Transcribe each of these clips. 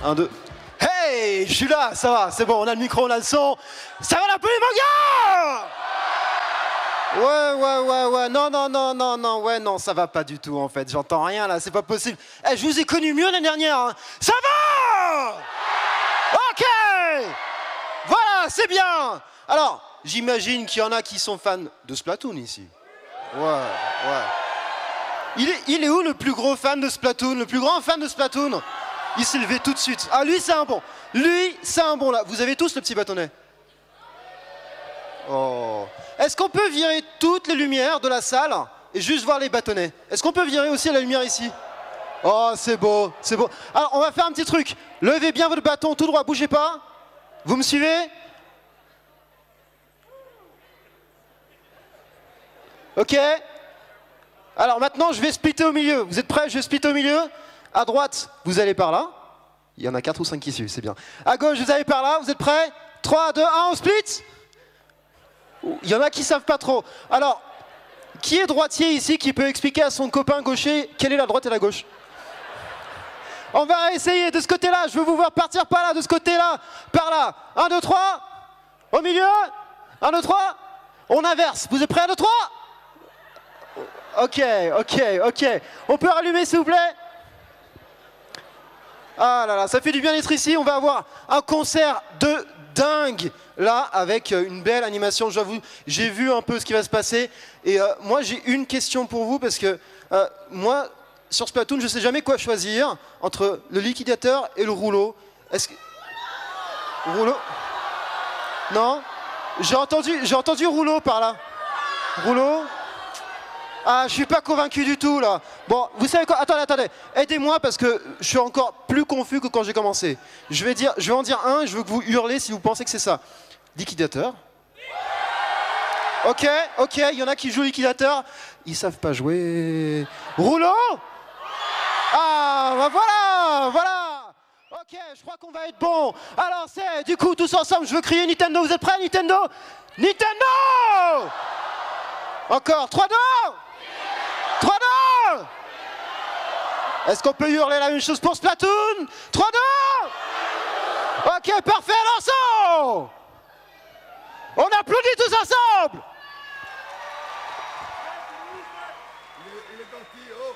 1, 2. Hey, je suis là, ça va, c'est bon, on a le micro, on a le son. Ça va la pluie, mon gars? Ouais, non, ouais, non, ça va pas du tout en fait, j'entends rien là, c'est pas possible. Eh, je vous ai connu mieux l'année dernière, hein. Ça va? Ok. Voilà, c'est bien. Alors, j'imagine qu'il y en a qui sont fans de Splatoon ici. Ouais. Il est où le plus gros fan de Splatoon? Le plus grand fan de Splatoon? Il s'est levé tout de suite. Ah, lui, c'est un bon. Lui, c'est un bon là. Vous avez tous le petit bâtonnet? Oh. Est-ce qu'on peut virer toutes les lumières de la salle et juste voir les bâtonnets? Est-ce qu'on peut virer aussi la lumière ici? Oh, c'est beau, c'est beau. Alors, on va faire un petit truc. Levez bien votre bâton tout droit, bougez pas. Vous me suivez? Ok. Alors maintenant, je vais splitter au milieu. Vous êtes prêts? Je vais splitter au milieu. À droite, vous allez par là. Il y en a 4 ou 5 qui suivent, c'est bien. À gauche, vous allez par là. Vous êtes prêts? 3, 2, 1, on split. Il y en a qui savent pas trop. Alors, qui est droitier ici qui peut expliquer à son copain gaucher quelle est la droite et la gauche? On va essayer de ce côté-là. Je veux vous voir partir par là, de ce côté-là. Par là. 1, 2, 3. Au milieu. 1, 2, 3. On inverse. Vous êtes prêts? 1, 2, 3. Ok. On peut rallumer s'il vous plaît? Ah là là, ça fait du bien d'être ici. On va avoir un concert de dingue là avec une belle animation. J'avoue, j'ai vu un peu ce qui va se passer. Et moi j'ai une question pour vous parce que moi sur Splatoon je sais jamais quoi choisir entre le liquidateur et le rouleau. Est-ce que... Rouleau? Non? J'ai entendu rouleau par là. Rouleau? Ah, je suis pas convaincu du tout là. Bon, vous savez quoi? Attendez. Aidez-moi parce que je suis encore plus confus que quand j'ai commencé. Je vais en dire un et je veux que vous hurlez si vous pensez que c'est ça. Liquidateur. Ok, il y en a qui jouent liquidateur. Ils savent pas jouer. Rouleau? Ah, bah voilà. Ok, je crois qu'on va être bon. Alors c'est, du coup, tous ensemble, je veux crier Nintendo. Vous êtes prêts, Nintendo? Nintendo! Encore, 3, 2! 3, 2! Est-ce qu'on peut hurler la même chose pour Splatoon? 3, 2! Ok, parfait, lançons! On applaudit tous ensemble! Il est gentil, oh.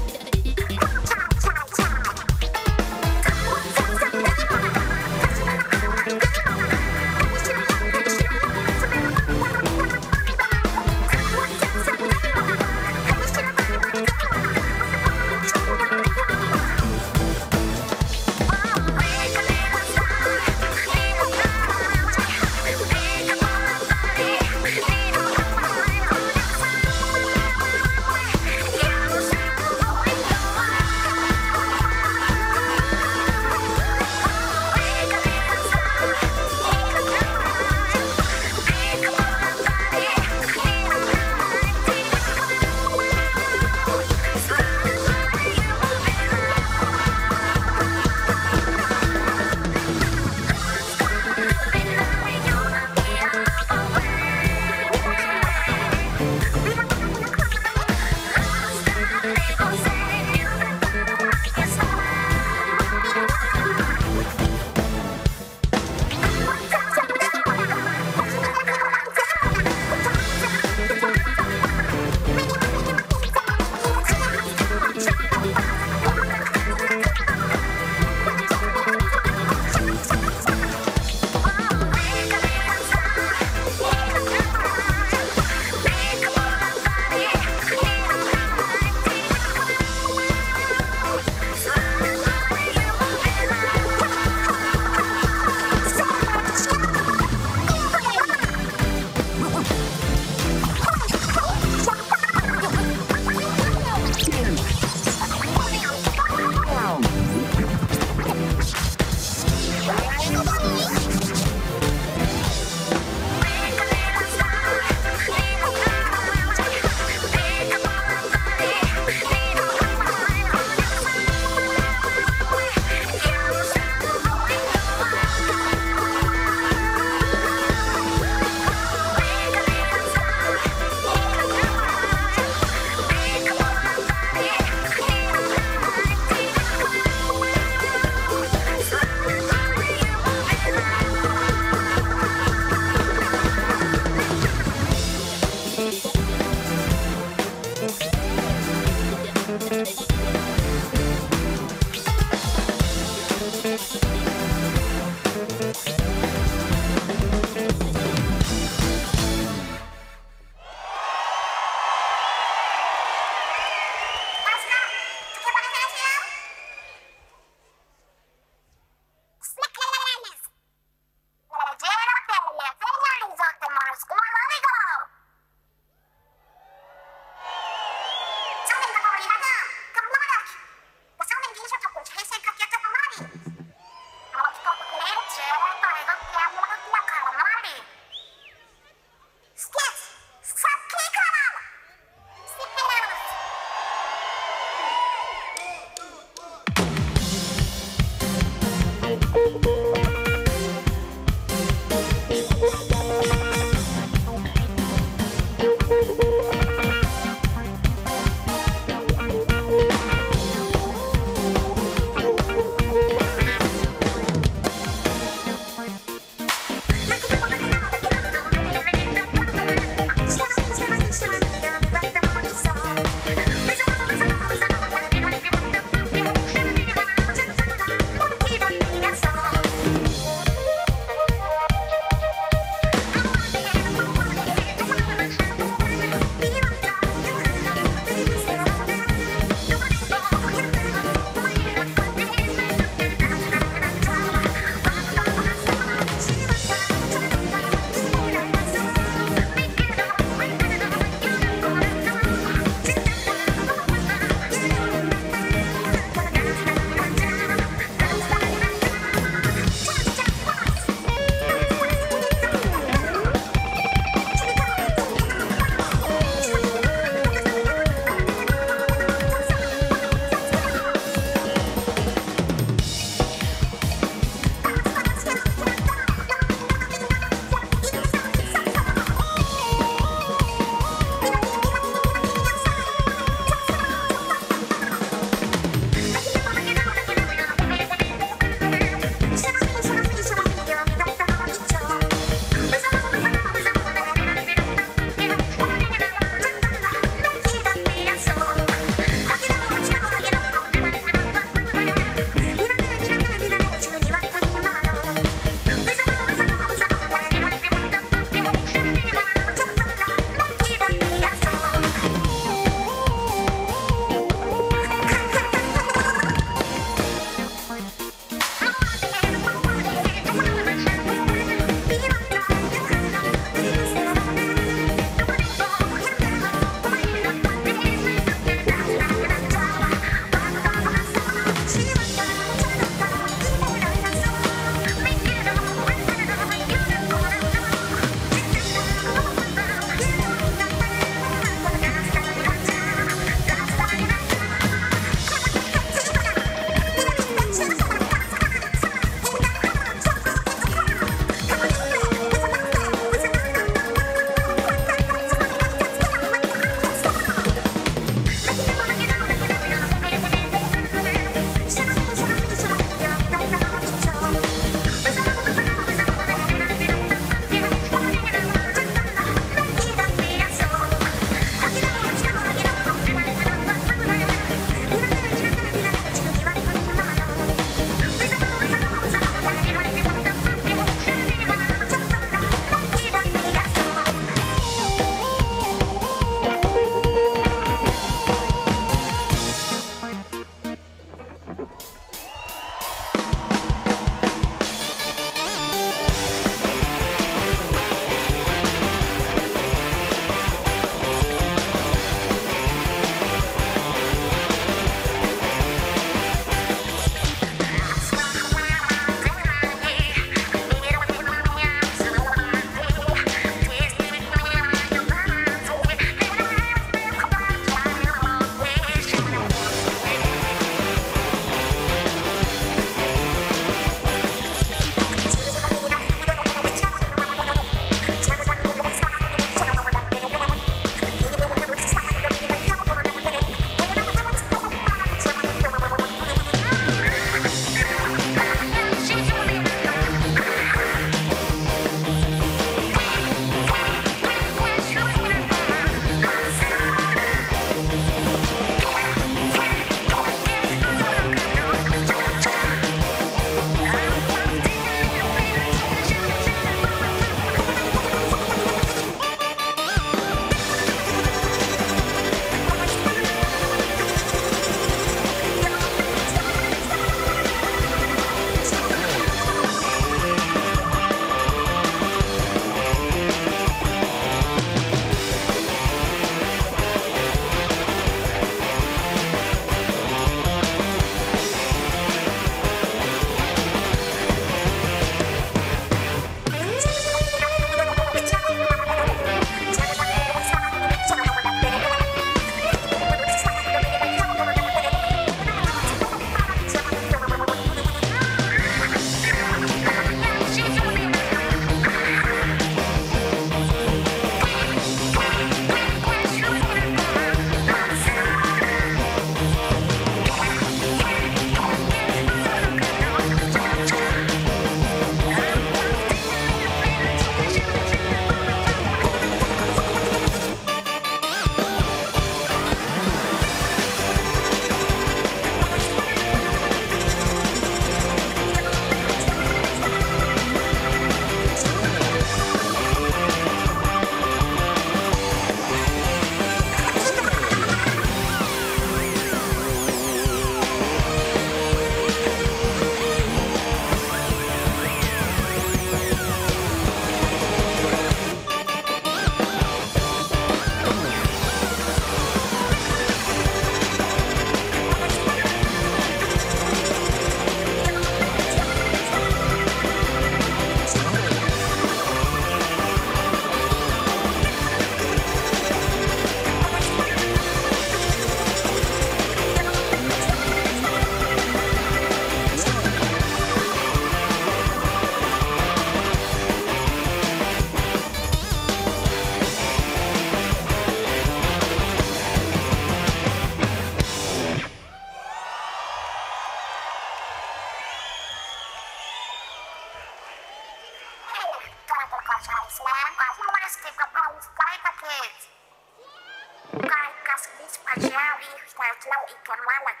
casco espacial e startlau ikan malak.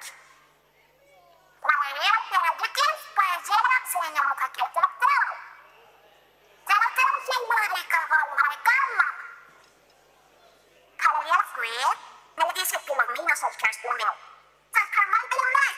Lawannya penyakit pelajaran selama muka kita tahu. Jangan terus yang mereka mereka mah. Kalau ya gue, nanti 10 minus subscribe dulu. Subscribe belum lah.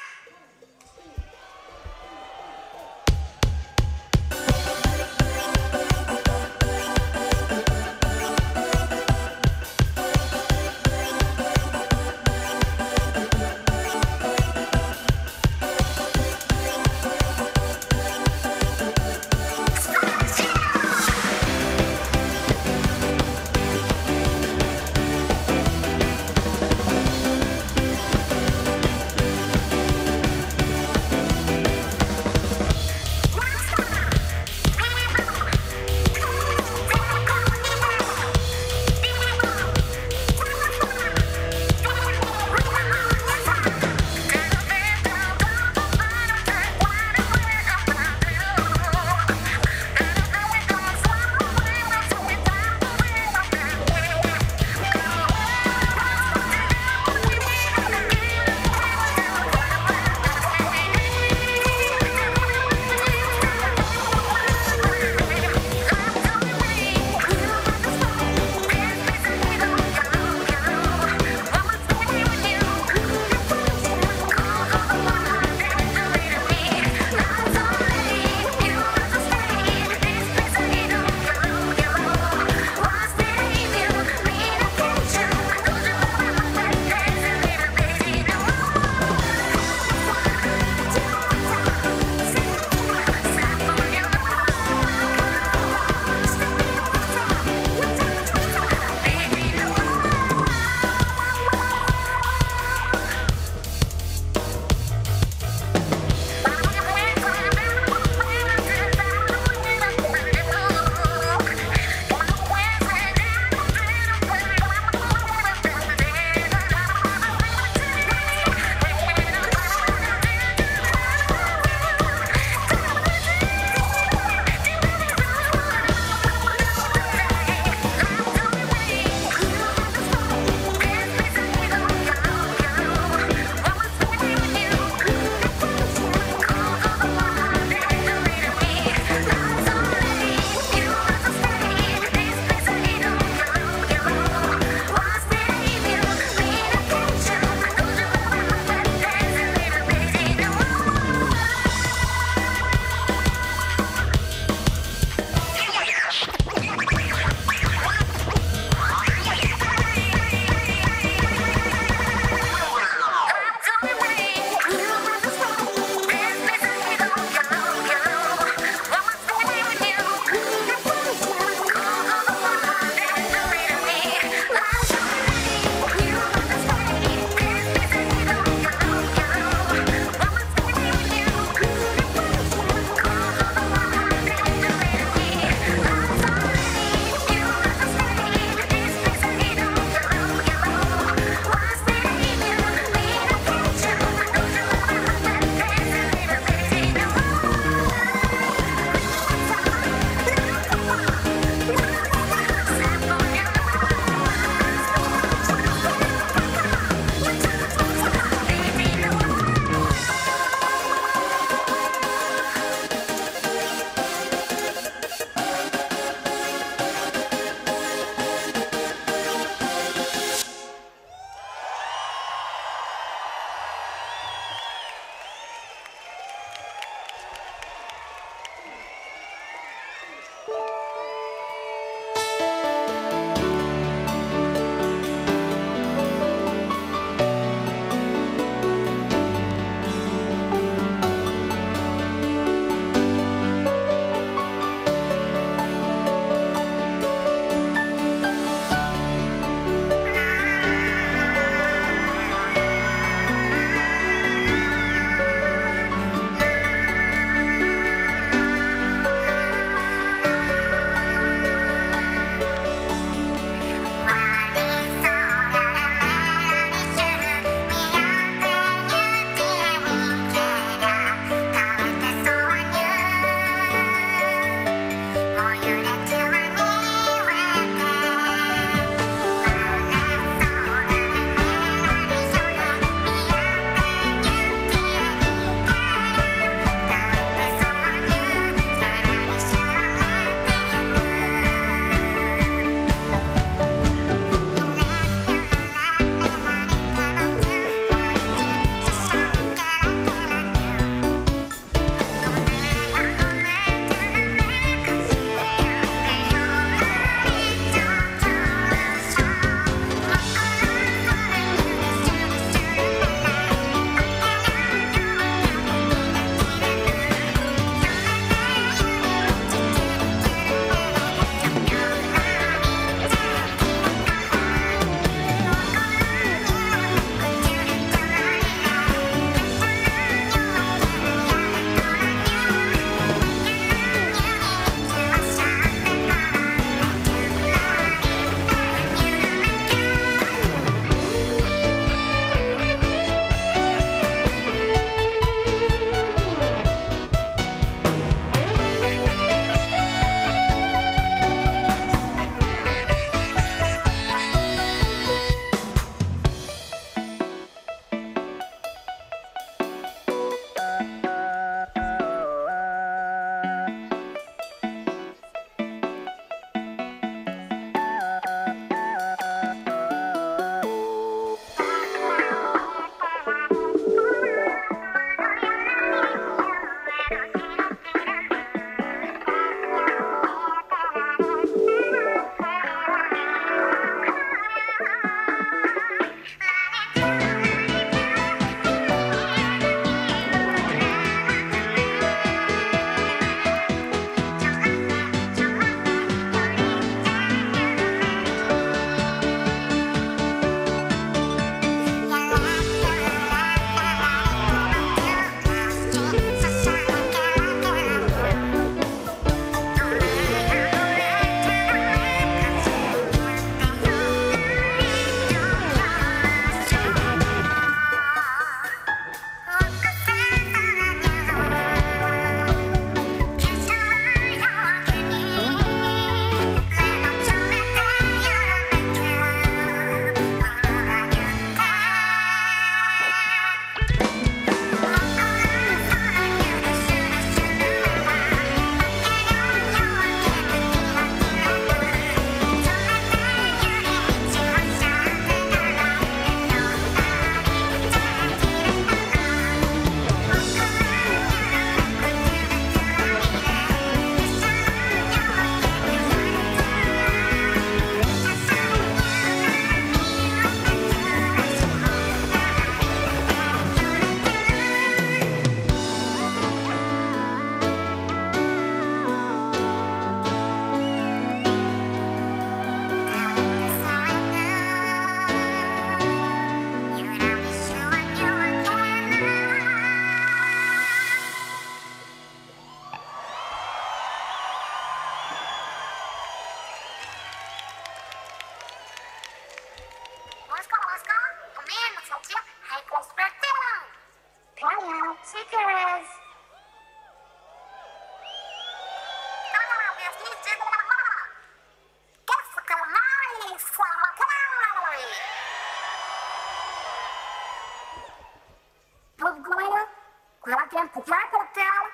qualquer coquetel.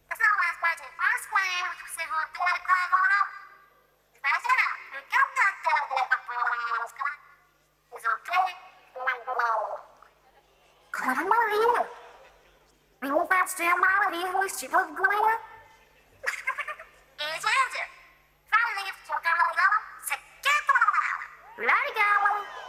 Essa é a parte de Páscoa, você voltou a carnaval. Imagina, eu quero coquetel de levar para a música. Is okay? Caramba, não faz ter uma língua estilo glória. E, gente, fala ali, se eu quero legal, você quer trabalhar. Legal.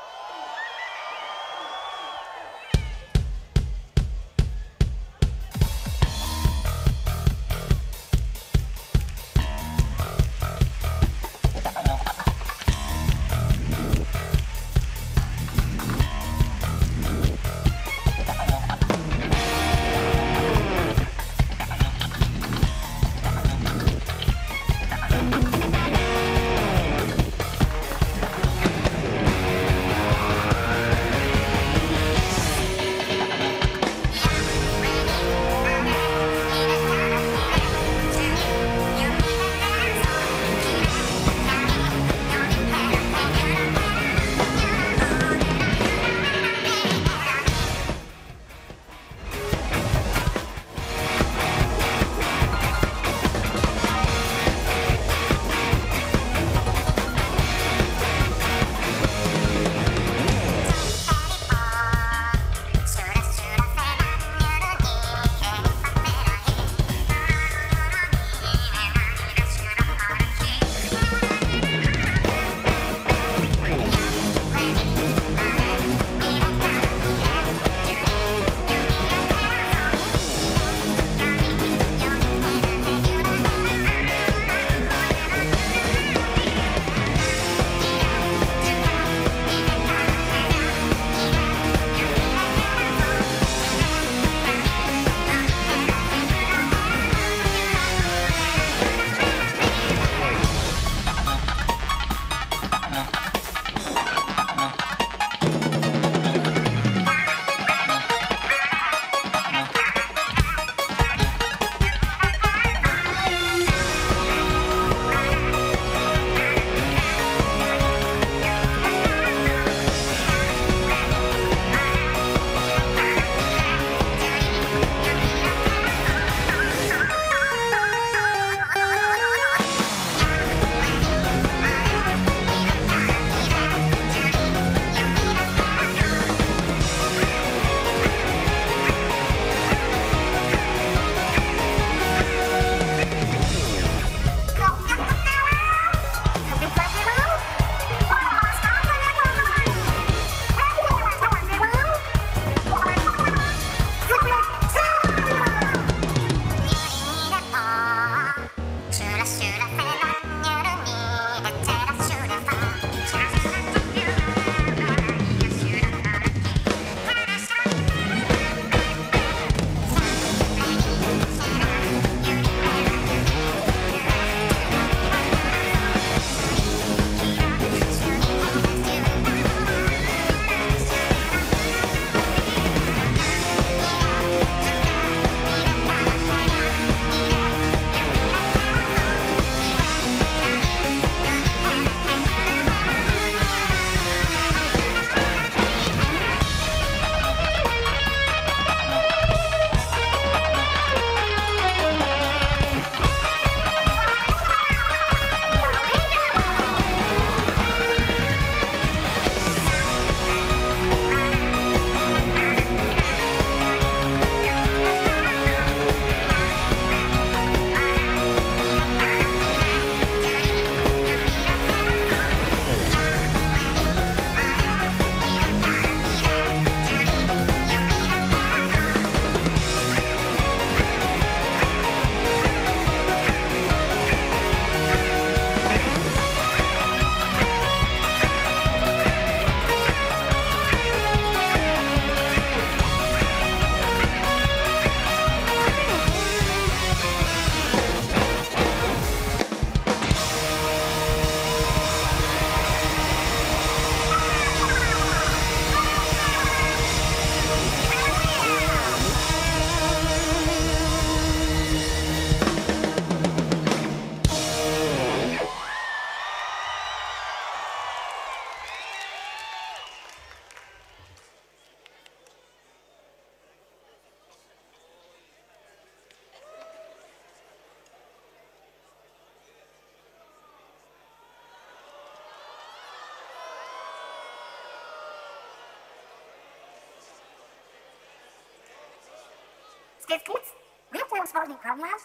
Skits, we have to spell the problems.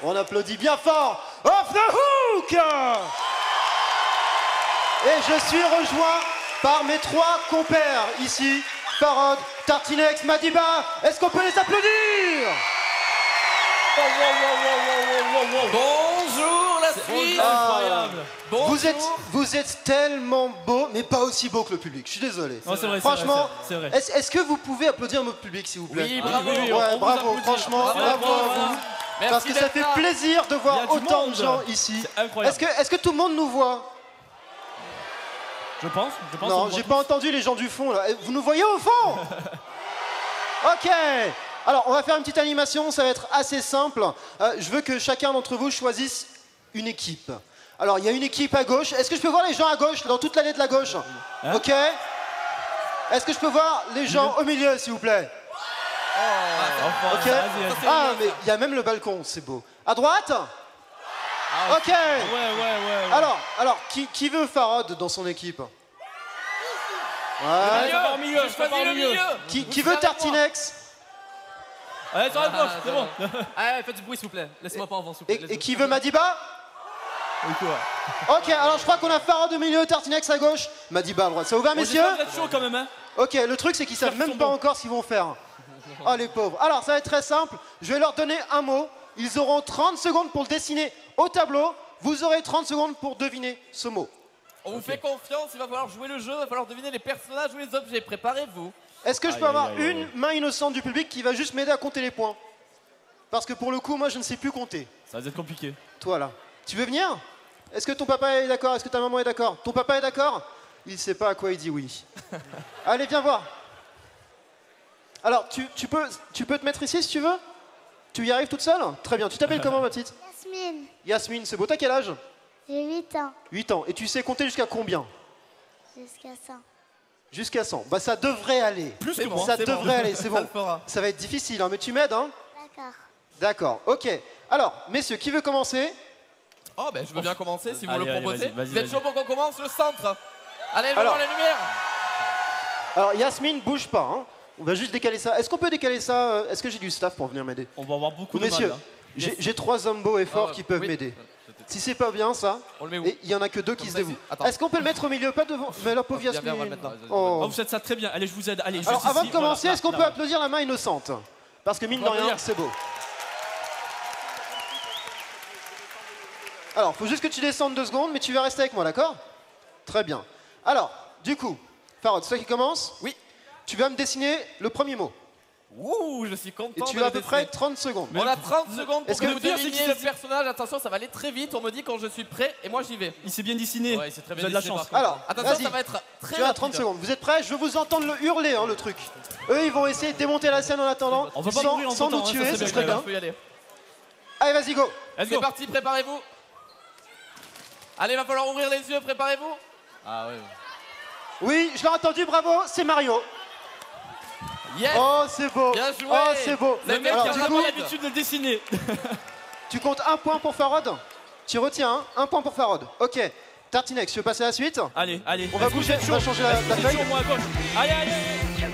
On applaudit bien fort. Off the hook. Et je suis rejoint par mes trois compères ici. Farod, Tartinex, Madiba. Est-ce qu'on peut les applaudir? Bonjour la suis Incroyable. Vous êtes tellement beau, mais pas aussi beau que le public. Je suis désolé. Non, c'est vrai, franchement, c'est vrai. est-ce que vous pouvez applaudir notre public, s'il vous plaît? Oui, bravo. Oui, Ouais, on bravo, vous applaudit. franchement, bravo à vous. Merci Parce que ça d'être fait là. plaisir de Il y a voir du autant de monde. gens ici. C'est incroyable. Est-ce que tout le monde nous voit? Je pense. Non, j'ai pas entendu les gens du fond là. Vous nous voyez au fond? Ok. Alors, on va faire une petite animation, ça va être assez simple. Je veux que chacun d'entre vous choisisse une équipe. Alors, il y a une équipe à gauche. Est-ce que je peux voir les gens à gauche, dans toute l'allée de la gauche? Ok. Est-ce que je peux voir les gens au milieu, s'il vous plaît? Ok. Ah, mais il y a même le balcon, c'est beau. À droite? Ok. Ouais. Alors, qui veut Farod dans son équipe? Ouais. Je choisis le milieu. Qui veut Tartinex? Allez, sur la gauche, c'est bon. Allez, faites du bruit, s'il vous plaît. Laissez-moi pas en vent, s'il vous plaît. Et qui veut Madiba? Ok, alors je crois qu'on a Farod au milieu, Tartinex à gauche, Madiba à droite. Ça vous va, messieurs? Vous êtes chaud quand même, hein. Ok, le truc c'est qu'ils savent même pas encore ce qu'ils vont faire. Oh les pauvres. Alors ça va être très simple, je vais leur donner un mot. Ils auront 30 secondes pour le dessiner au tableau. Vous aurez 30 secondes pour deviner ce mot. On vous fait confiance, il va falloir jouer le jeu, il va falloir deviner les personnages ou les objets. Préparez-vous. Est-ce que je peux avoir une main innocente du public qui va juste m'aider à compter les points? Parce que pour le coup, moi je ne sais plus compter. Ça va être compliqué. Toi là, tu veux venir? Est-ce que ton papa est d'accord? Est-ce que ta maman est d'accord? Ton papa est d'accord? Il sait pas à quoi il dit oui. Allez, viens voir. Alors, tu peux te mettre ici si tu veux? Tu y arrives toute seule? Très bien. Tu t'appelles comment, ma petite? Yasmine, Yasmine, c'est beau. T'as quel âge? j'ai 8 ans. 8 ans. Et tu sais compter jusqu'à combien? Jusqu'à 100. Jusqu'à 100. Bah, ça devrait aller. Plus que moi. Ça c'est devrait bon. aller, c'est Ça bon. le fera. Ça va être difficile, hein, mais tu m'aides, hein? D'accord. D'accord, ok. Alors, messieurs, qui veut commencer? Oh, ben je veux bien commencer si vous Allez, le allez, proposez. vas-y, Vous êtes chaud pour qu'on commence le centre? Allez, je Alors. vois la lumière. Alors, Yasmine, bouge pas, hein. On va juste décaler ça. Est-ce qu'on peut décaler ça? Est-ce que j'ai du staff pour venir m'aider? On va avoir beaucoup de Messieurs, mal. j'ai 3 hommes beaux et forts Ah, qui peuvent oui. m'aider. Si c'est pas bien ça, On le met où? et il y en a que 2 qui Comme se ça, dévouent. attends. Est-ce qu'on peut le mettre au milieu? Pas devant. Mais la pauvre Viens, viens, on va Yasmine. le mettre là. Oh. Oh, vous faites ça très bien. Allez, je vous aide. Allez, Alors, juste avant ici, de commencer, voilà, est-ce qu'on là, peut là. applaudir la main innocente? Parce que mine de On va rien, applaudir. c'est beau. Alors, faut juste que tu descendes 2 secondes, mais tu vas rester avec moi, d'accord? Très bien. Alors, du coup, Farod, c'est toi qui commence? Oui. Tu vas me dessiner le premier mot. Ouh, je suis content Et tu de as à le peu près dessiner. 30 secondes. On a 30 secondes pour Est-ce que que vous le pire, c'est deviniez qu'il le s'est- personnage. Attention, ça va aller très vite. On me dit quand je suis prêt et moi j'y vais. Il s'est bien dessiné. Ouais, c'est très Vous bien avez de la dessiné, chance. par contre. Alors, Attention, vas-y. ça va être très Tu as rapide. 30 secondes. Vous êtes prêts? Je veux vous entendre le hurler, hein, le truc. Eux, ils vont essayer de démonter la scène en attendant, On va pas sans, mourir en sans temps, nous hein, ça, tuer, c'est ce bien serait clair. bien. Faut y aller. Allez, vas-y, go. Let's C'est go. parti, préparez-vous. Allez, va falloir ouvrir les yeux, préparez-vous. Ah ouais. Oui, je l'ai entendu, bravo, c'est Mario. Yes. Oh, c'est beau. Bien joué. Oh, c'est beau. Le mec Alors, qui a du vraiment coup, L'habitude de le dessiner. tu comptes 1 point pour Farod? Tu retiens, hein? 1 point pour Farod. Ok. Tartinex, tu veux passer à la suite? Allez, allez. On va bouger, on va changer la feuille. Sur moi à gauche. Allez, allez, allez.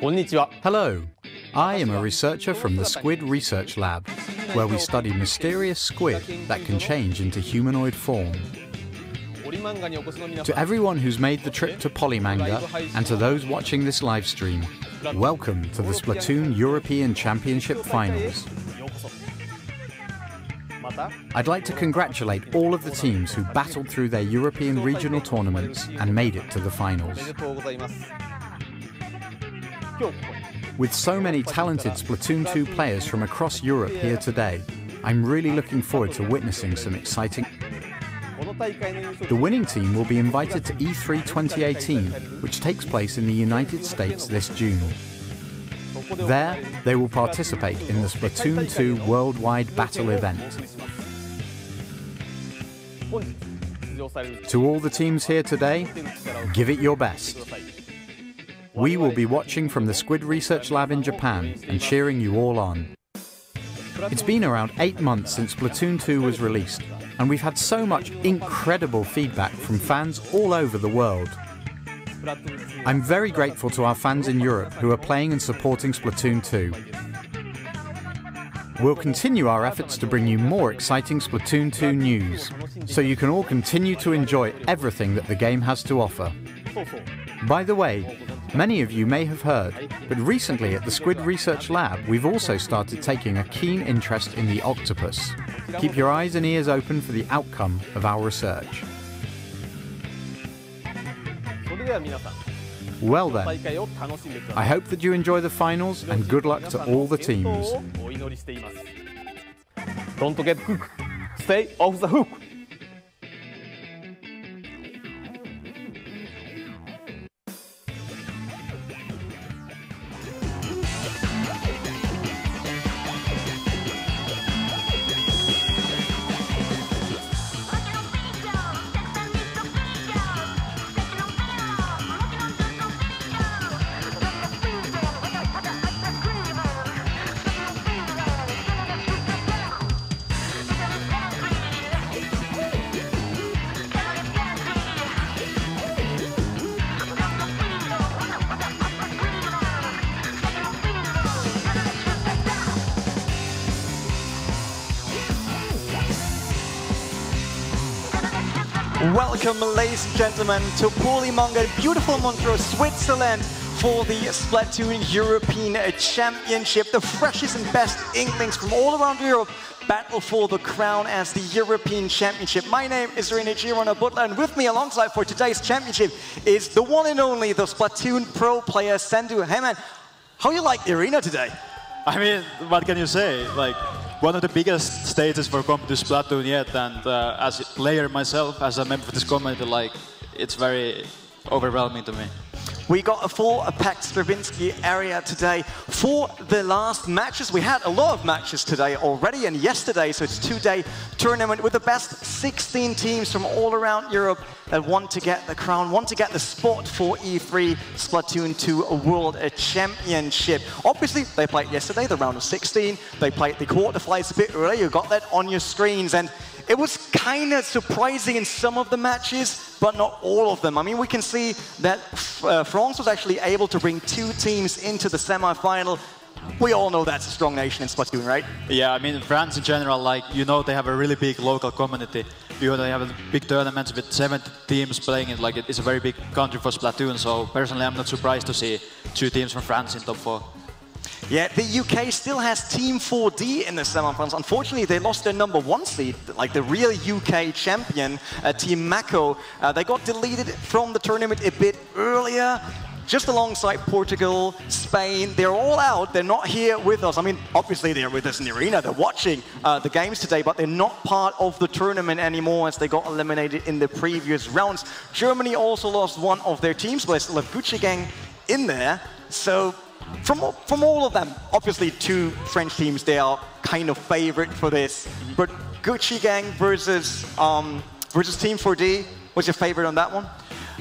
Hello, I am a researcher from the Squid Research Lab, where we study mysterious squid that can change into humanoid form. To everyone who's made the trip to Polymanga, and to those watching this live stream, welcome to the Splatoon European Championship Finals. I'd like to congratulate all of the teams who battled through their European regional tournaments and made it to the finals. With so many talented Splatoon 2 players from across Europe here today, I'm really looking forward to witnessing some exciting... The winning team will be invited to E3 2018, which takes place in the United States this June. There, they will participate in the Splatoon 2 Worldwide Battle event. To all the teams here today, give it your best. We will be watching from the Squid Research Lab in Japan and cheering you all on. It's been around 8 months since Splatoon 2 was released, and we've had so much incredible feedback from fans all over the world. I'm very grateful to our fans in Europe who are playing and supporting Splatoon 2. We'll continue our efforts to bring you more exciting Splatoon 2 news, so you can all continue to enjoy everything that the game has to offer. By the way, many of you may have heard, but recently at the Squid Research Lab we've also started taking a keen interest in the octopus. Keep your eyes and ears open for the outcome of our research. Well then, I hope that you enjoy the finals and good luck to all the teams. Don't get hooked. Stay off the hook. Welcome, ladies and gentlemen, to Polymanga, beautiful Montreux, Switzerland, for the Splatoon European Championship. The freshest and best Inklings from all around Europe battle for the crown as the European Championship. My name is Rene Girona Butler, and with me alongside for today's championship is the one and only, the Splatoon pro player, Sendu. Hey man, how you like the arena today? I mean, what can you say? Like, one of the biggest stages for competitive Splatoon yet, and as a player myself, as a member of this community, like, it's very overwhelming to me. We got a full packed Stravinsky area today for the last matches. We had a lot of matches today already and yesterday, so it's a 2-day tournament with the best 16 teams from all around Europe that want to get the crown, want to get the spot for E3 Splatoon 2 World Championship. Obviously, they played yesterday, the round of 16. They played the quarterfinals a bit earlier. You got that on your screens, and it was kind of surprising in some of the matches, but not all of them. I mean, we can see that France was actually able to bring 2 teams into the semi-final. We all know that's a strong nation in Splatoon, right? Yeah, I mean, France in general, like, you know, they have a really big local community. You know, they have big tournaments with 70 teams playing it. Like, it's a very big country for Splatoon, so personally, I'm not surprised to see 2 teams from France in top 4. Yeah, the UK still has Team 4D in the semi-finals. Unfortunately, they lost their #1 seed, like the real UK champion, Team Mako. They got deleted from the tournament a bit earlier, just alongside Portugal, Spain. They're all out. They're not here with us. I mean, obviously, they're with us in the arena. They're watching the games today, but they're not part of the tournament anymore as they got eliminated in the previous rounds. Germany also lost one of their teams, but they still have Gucci Gang in there. So from all of them, obviously 2 French teams, they are kind of favorite for this. But Gucci Gang versus Team 4D, what's your favorite on that one?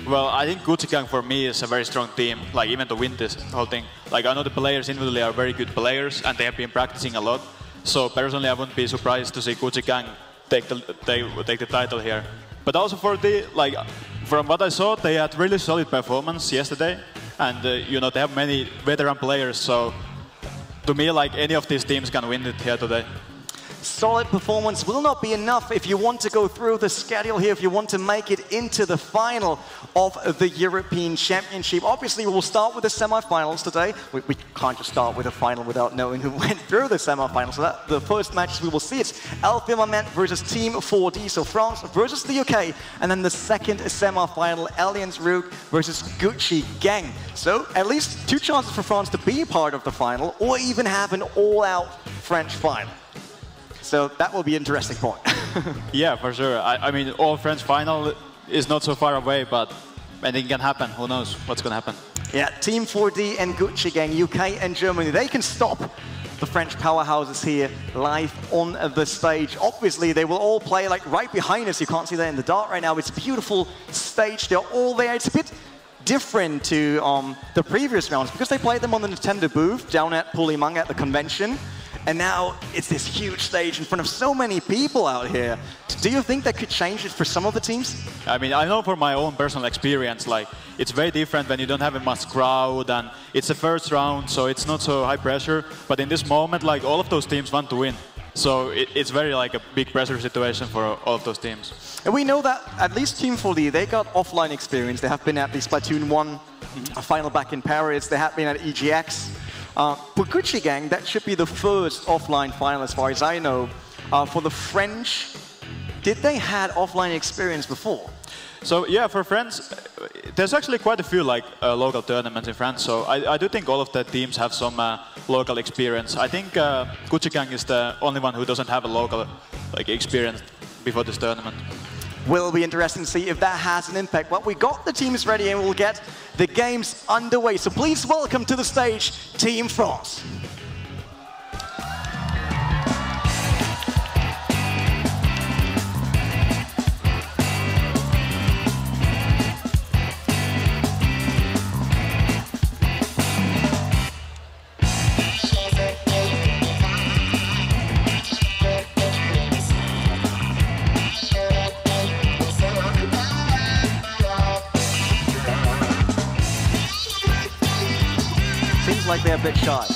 Well, I think Gucci Gang for me is a very strong team, like even to win this whole thing. Like, I know the players individually are very good players and they have been practicing a lot. So personally, I wouldn't be surprised to see Gucci Gang take the title here. But also for the, like, from what I saw, they had really solid performance yesterday. and you know, they have many veteran players. So to me, like, any of these teams can win it here today. Solid performance will not be enough if you want to go through the schedule here, if you want to make it into the final of the European Championship. Obviously, we'll start with the semi-finals today. We can't just start with a final without knowing who went through the semi-finals. So the first matches we will see, it's Elfirmament versus Team 4D, so France versus the UK. And then the second semi-final, Allianz Rook versus Gucci Gang. So at least 2 chances for France to be part of the final, or even have an all-out French final. So that will be an interesting point. Yeah, for sure. I mean, all French final is not so far away, but anything can happen. Who knows what's going to happen? Yeah, Team 4D and Gucci Gang, UK and Germany, they can stop the French powerhouses here live on the stage. Obviously, they will all play like right behind us. You can't see that in the dark right now. It's a beautiful stage. They're all there. It's a bit different to the previous rounds because they played them on the Nintendo booth down at Pulimanga at the convention. And now it's this huge stage in front of so many people out here. Do you think that could change it for some of the teams? I mean, I know from my own personal experience, like, it's very different when you don't have a much crowd and it's the first round, so it's not so high pressure. But in this moment, like, all of those teams want to win. So it's very like a big pressure situation for all of those teams. And we know that at least Team 4D, they got offline experience. They have been at the Splatoon 1 final back in Paris. They have been at EGX. For Gucci Gang, that should be the first offline final as far as I know. For the French, did they had offline experience before? So yeah, for France, there's actually quite a few like local tournaments in France. So I do think all of the teams have some local experience. I think Gucci Gang is the only one who doesn't have a local like experience before this tournament. Will be interesting to see if that has an impact. But we got the teams ready and we'll get the games underway. So please welcome to the stage Team France. Like they're a bit shy.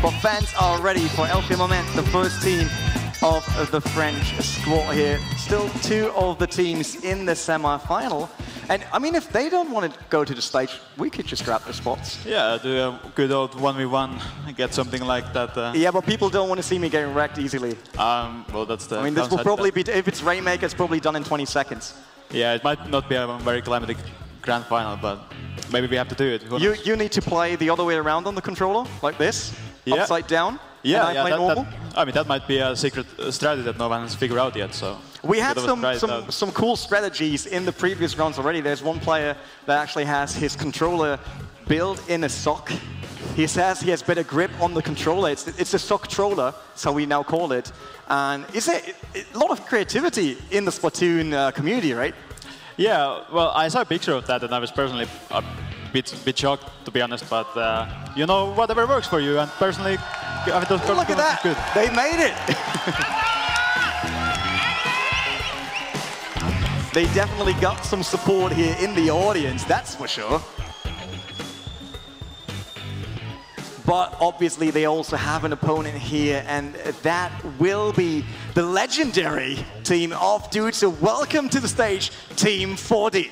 But fans are ready for Elfirmament, the first team of the French squad here. Still 2 of the teams in the semi-final. And I mean, if they don't want to go to the stage, we could just grab the spots. Yeah, do a good old 1v1, get something like that. Yeah, but people don't want to see me getting wrecked easily. Well, that's the... I mean, this will probably be, if it's Rainmaker, it's probably done in 20 seconds. Yeah, it might not be a very climatic grand final, but maybe we have to do it. You need to play the other way around on the controller, like this, upside down. Yeah, and I play normal. I mean, that might be a secret strategy that no one has figured out yet. So we had some cool strategies in the previous rounds already. There's one player that actually has his controller built in a sock. He says he has better grip on the controller. It's a sock controller, that's how we now call it. And it's a lot of creativity in the Splatoon community, right? Yeah, well, I saw a picture of that and I was personally a bit shocked, to be honest, but you know, whatever works for you, and personally, I thought look at that, good. They made it! They definitely got some support here in the audience, that's for sure. But obviously they also have an opponent here, and that will be the legendary team of dudes. So welcome to the stage, Team 4D.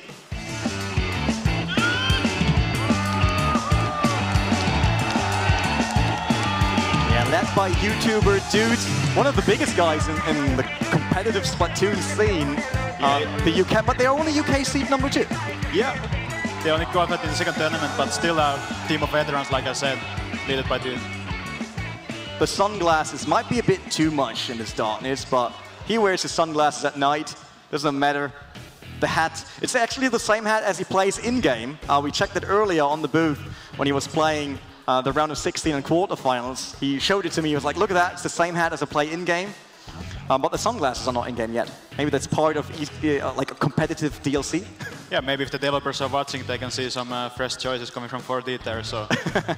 Yeah, led by YouTuber Dudes, one of the biggest guys in the competitive Splatoon scene, the UK, but they're only UK seed number 2. Yeah, they only qualified in the second tournament, but still a team of veterans, like I said. Leaded by Dude. The sunglasses might be a bit too much in this darkness, but he wears his sunglasses at night. Doesn't matter. The hat, it's actually the same hat as he plays in-game. We checked it earlier on the booth when he was playing the round of 16 and quarterfinals. He showed it to me. He was like, look at that. It's the same hat as I play in-game. But the sunglasses are not in-game yet. Maybe that's part of like a competitive DLC. Yeah, maybe if the developers are watching, they can see some fresh choices coming from 4D there. So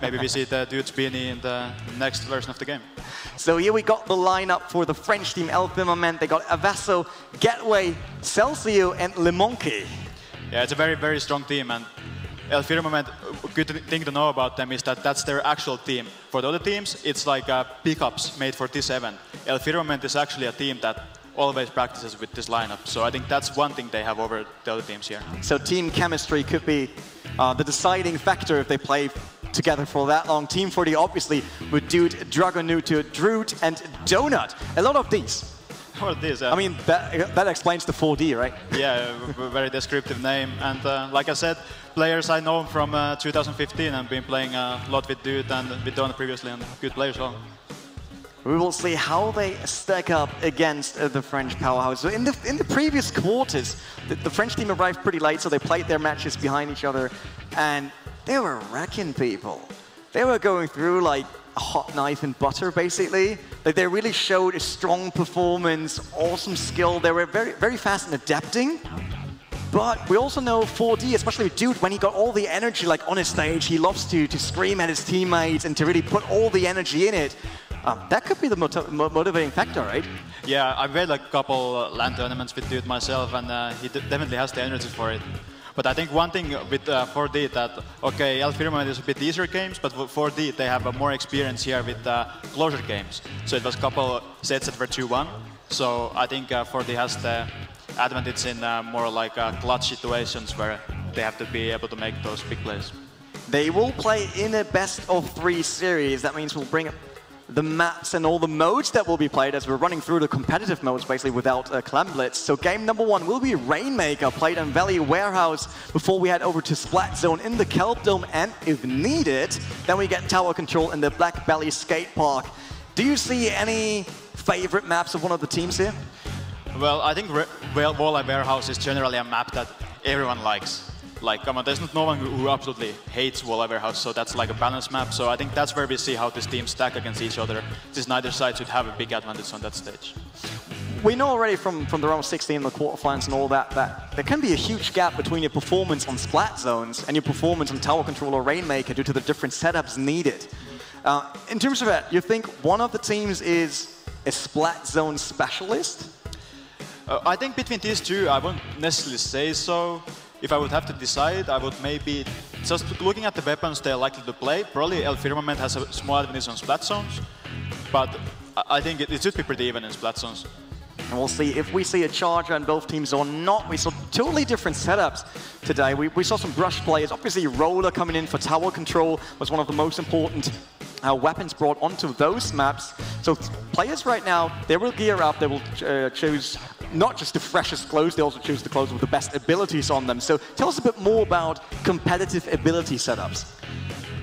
maybe we see the Dude's beanie in the next version of the game. So here we got the lineup for the French team Elfirmament. They got Avasso, Gateway, Celcio, and Lemonkey. Yeah, it's a very, very strong team, and El Firmament, good thing to know about them is that that's their actual team. For the other teams, it's like pickups made for this event. El Firmament is actually a team that always practices with this lineup, so I think that's one thing they have over the other teams here. So team chemistry could be the deciding factor if they play together for that long. Team 4D obviously with Dude, Dragonuto, Droot, and Donut. A lot of these. What this? I mean, that explains the 4D, right? Yeah, very descriptive name. And like I said, players I know from 2015 and been playing a lot with Dude and with Donut previously, and good players as well. We will see how they stack up against the French powerhouse. So in the previous quarters, the French team arrived pretty late, so they played their matches behind each other, and they were wrecking people. They were going through like a hot knife and butter, basically. Like, they really showed a strong performance, awesome skill. They were very, very fast in adapting. But we also know 4D, especially with Dude, when he got all the energy like on his stage, he loves to scream at his teammates and to really put all the energy in it. That could be the motivating factor, right? Yeah, I've played like a couple LAN tournaments with Dude myself, and he definitely has the energy for it. But I think one thing with 4D that, okay, El Firmament is a bit easier games, but for 4D they have more experience here with closer games. So it was a couple sets that were 2-1. So I think 4D has the advantage in more like clutch situations where they have to be able to make those big plays. They will play in a best-of-3 series. That means we'll bring up the maps and all the modes that will be played as we're running through the competitive modes basically without Clan Blitz. So game number 1 will be Rainmaker, played on Valley Warehouse before we head over to Splat Zone in the Kelp Dome, and if needed, then we get Tower Control in the Black Valley Skate Park. Do you see any favorite maps of one of the teams here? Well, I think Valley Warehouse is generally a map that everyone likes. Like, come on, there's no one who absolutely hates Valley Warehouse, so that's like a balanced map. So I think that's where we see how these teams stack against each other. Since neither side should have a big advantage on that stage. We know already from the round 16 and the quarterfinals and all that there can be a huge gap between your performance on Splat Zones and your performance on Tower Control or Rainmaker due to the different setups needed. In terms of that, you think one of the teams is a Splat Zone specialist? I think between these two, I wouldn't necessarily say so. If I would have to decide, I would maybe, just looking at the weapons they're likely to play, probably El Firmament has a small advantage on Splat Zones, but I think it should be pretty even in Splat Zones. And we'll see if we see a charger on both teams or not. We saw totally different setups today. We saw some brush players. Obviously, Roller coming in for Tower Control was one of the most important weapons brought onto those maps. So players right now, they will gear up, they will choose not just the freshest clothes, they also choose the clothes with the best abilities on them. So tell us a bit more about competitive ability setups.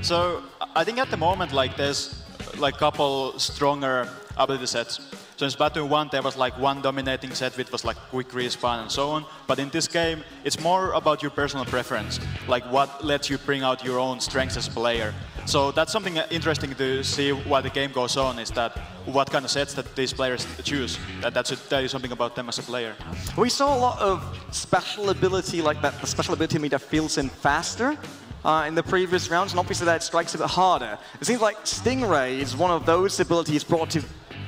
So I think at the moment, like, there's like a couple stronger ability sets. So in Splatoon 1, there was like one dominating set which was like quick respawn and so on. But in this game, it's more about your personal preference, like what lets you bring out your own strengths as a player. So that's something interesting to see while the game goes on, is that what kind of sets that these players choose. That should tell you something about them as a player. We saw a lot of special ability like that. The special ability meter fills in faster in the previous rounds, and obviously that strikes a bit harder. It seems like Stingray is one of those abilities brought to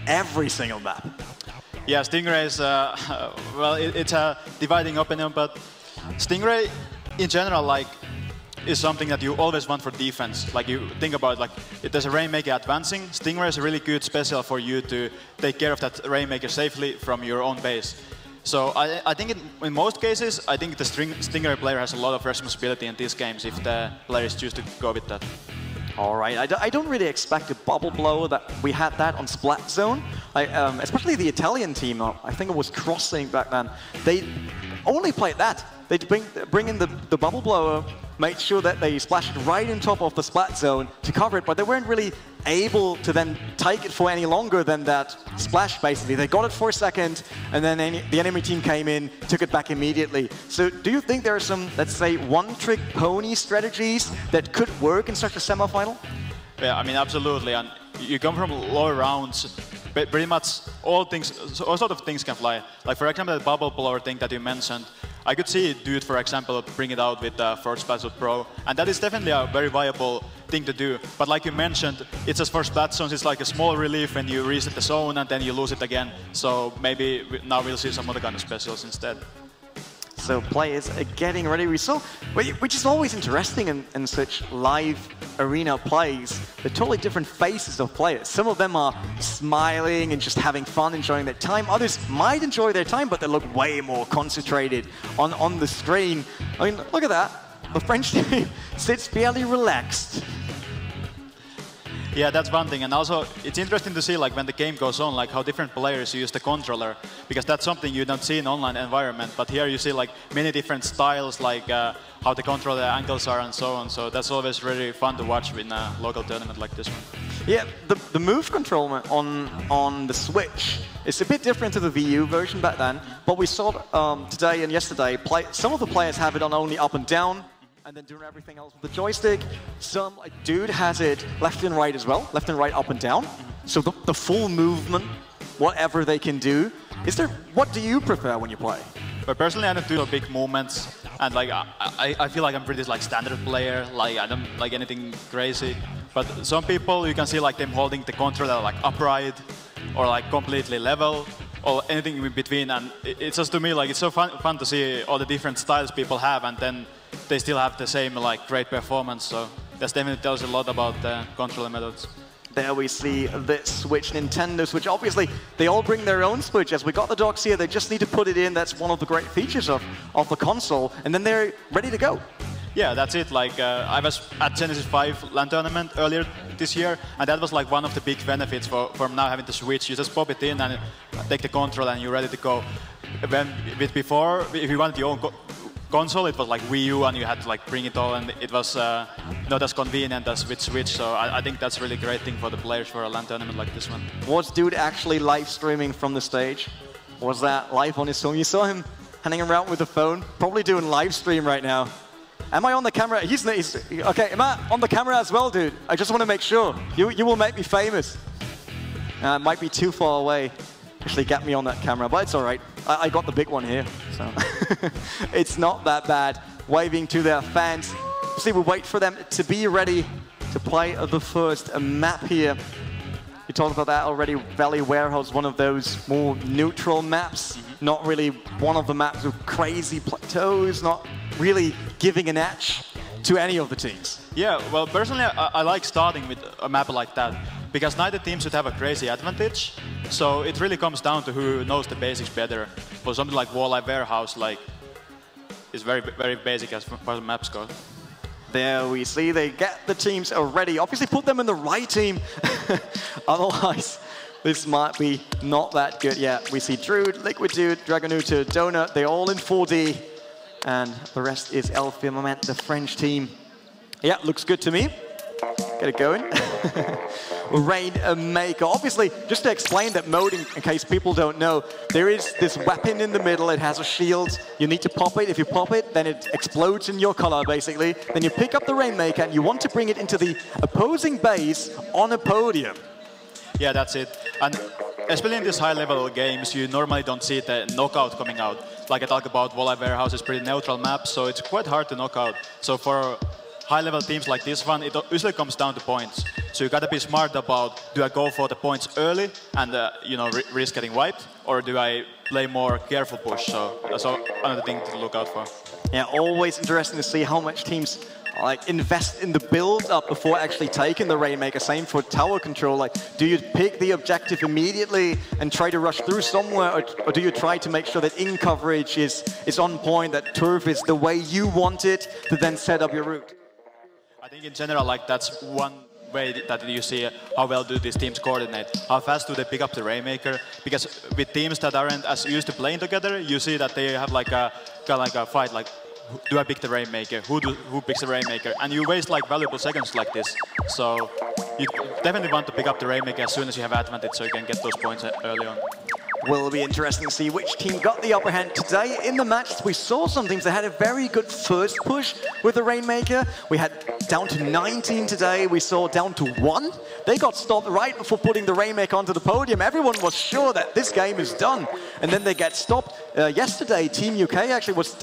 every single map. Yeah, Stingray is, well, it's a dividing opinion, but Stingray in general, like, is something that you always want for defense. Like, you think about, like, if there's a Rainmaker advancing, Stingray is a really good special for you to take care of that Rainmaker safely from your own base. So I think in most cases, I think the Stingray player has a lot of responsibility in these games if the players choose to go with that. All right, I don't really expect a bubble blow. That we had that on Splat Zone, especially the Italian team. I think it was Crossing back then. They only played that. They bring in the bubble blower, made sure that they splashed right on top of the Splat Zone to cover it, but they weren't really able to then take it for any longer than that splash, basically. They got it for a second, and then the enemy team came in, took it back immediately. So do you think there are some, let's say, one-trick pony strategies that could work in such a semifinal? Yeah, I mean, absolutely. And you come from lower rounds, but pretty much all sort of things can fly. Like, for example, the bubble blower thing that you mentioned, I could see Dude, for example, bring it out with first Splatoon Pro, and that is definitely a very viable thing to do. But like you mentioned, it's just for Splat Zones, it's like a small relief when you reset the zone and then you lose it again. So maybe now we'll see some other kind of specials instead. So players are getting ready. We saw, which is always interesting in such live arena plays, the totally different faces of players. Some of them are smiling and just having fun, enjoying their time. Others might enjoy their time, but they look way more concentrated on the screen. I mean, look at that. The French team sits fairly relaxed. Yeah, that's one thing, and also it's interesting to see like when the game goes on, like how different players use the controller, because that's something you don't see in online environment. But here you see like many different styles, like how the controller angles are and so on. So that's always really fun to watch in a local tournament like this one. Yeah, the move control on the Switch is a bit different to the VU version back then. But we saw today and yesterday, some of the players have it on only up and down, and then doing everything else with the joystick. Some dude has it left and right as well, left and right, up and down. So the full movement, whatever they can do. What do you prefer when you play? But personally, I don't do big movements, and like I feel like I'm pretty like standard player. Like I don't like anything crazy. But some people, you can see like them holding the controller like upright or like completely level, or anything in between. And it's just, to me, like it's so fun to see all the different styles people have, and then they still have the same like great performance. So that definitely tells a lot about the controller methods. There we see the Switch, Nintendo Switch. Obviously, they all bring their own Switch. As we got the docks here, they just need to put it in. That's one of the great features of the console. And then they're ready to go. Yeah, that's it. Like I was at Genesis 5 LAN tournament earlier this year, and that was like one of the big benefits from now having the Switch. You just pop it in and take the control, and you're ready to go. Before, if you wanted your own console, it was like Wii U, and you had to like bring it all, and it was not as convenient as with Switch. So I think that's a really great thing for the players for a LAN tournament like this one. Was dude actually live streaming from the stage? Was that live on his phone? You saw him hanging around with the phone, probably doing live stream right now. Am I on the camera? He's okay. Am I on the camera as well, dude? I just want to make sure. You will make me famous. It might be too far away. Actually, get me on that camera, but it's all right. I got the big one here, so it's not that bad. Waving to their fans. See, we wait for them to be ready to play the first map here. You talked about that already. Valley Warehouse, one of those more neutral maps. Not really one of the maps with crazy plateaus. Not really giving an edge to any of the teams. Yeah, well, personally, I like starting with a map like that, because neither team should have a crazy advantage. So it really comes down to who knows the basics better. For something like Walleye Warehouse, like, is very, very basic as far as maps go. There we see they get the teams ready. Obviously, put them in the right team. Otherwise, this might be not that good. Yeah, we see Druid, Liquid Dude, Dragonuta, Donut. They're all in 4D. And the rest is El Firmament, the French team. Yeah, looks good to me. Get it going. Rainmaker. Obviously, just to explain that mode, in case people don't know, there is this weapon in the middle. It has a shield. You need to pop it. If you pop it, then it explodes in your color, basically. Then you pick up the Rainmaker, and you want to bring it into the opposing base on a podium. Yeah, that's it. And especially in these high-level games, you normally don't see the knockout coming out. Like I talk about, Walleye Warehouse is pretty neutral map, so it's quite hard to knock out. So for high-level teams like this one, it usually comes down to points. So you gotta be smart about, do I go for the points early and you know, risk getting wiped, or do I play more careful push? So that's another thing to look out for. Yeah, always interesting to see how much teams like invest in the build-up before actually taking the Rainmaker. Same for tower control. Like, do you pick the objective immediately and try to rush through somewhere, or do you try to make sure that in coverage is on point, that turf is the way you want it to then set up your route? I think in general, like, that's one way that you see how well do these teams coordinate. How fast do they pick up the Rainmaker? Because with teams that aren't as used to playing together, you see that they have like a kind of like a fight, like, do I pick the Rainmaker? Who picks the Rainmaker? And you waste like valuable seconds like this. So you definitely want to pick up the Rainmaker as soon as you have advantage, so you can get those points early on. Will be interesting to see which team got the upper hand today in the match. We saw some teams that had a very good first push with the Rainmaker. We had down to 19 today. We saw down to 1. They got stopped right before putting the Rainmaker onto the podium. Everyone was sure that this game is done. And then they get stopped. Yesterday, Team UK actually was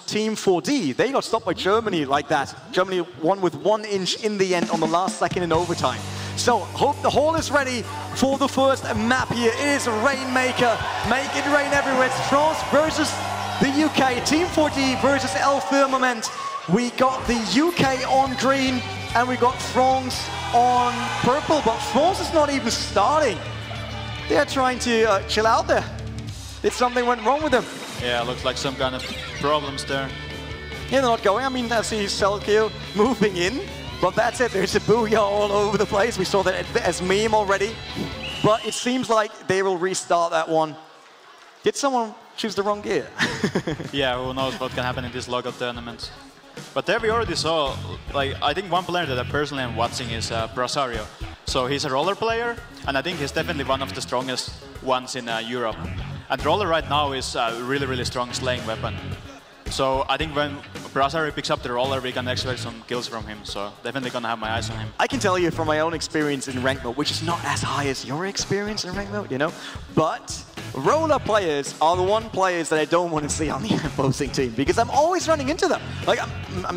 Team 4D. They got stopped by Germany like that. Germany won with 1 inch in the end on the last second in overtime. So, hope the hall is ready for the first map here. It is Rainmaker. Make it rain everywhere. It's France versus the UK, Team 4D versus El Firmament. We got the UK on green, and we got France on purple, but France is not even starting. They're trying to chill out there. Did something went wrong with them? Yeah, looks like some kind of problems there. Yeah, they're not going. I mean, I see Selkio moving in, but that's it. There's a booyah all over the place. We saw that as meme already, but it seems like they will restart that one. Did someone choose the wrong gear? Yeah, who knows what can happen in this local tournament. But there we already saw, like, I think one player that I personally am watching is Brasario. So he's a roller player, and I think he's definitely one of the strongest ones in Europe. And roller right now is a really, really strong slaying weapon. So I think when Brasario picks up the roller, we can expect some kills from him. So definitely gonna have my eyes on him. I can tell you from my own experience in ranked mode, which is not as high as your experience in ranked mode, you know, but roller players are the one players that I don't want to see on the opposing team because I'm always running into them. Like, I'm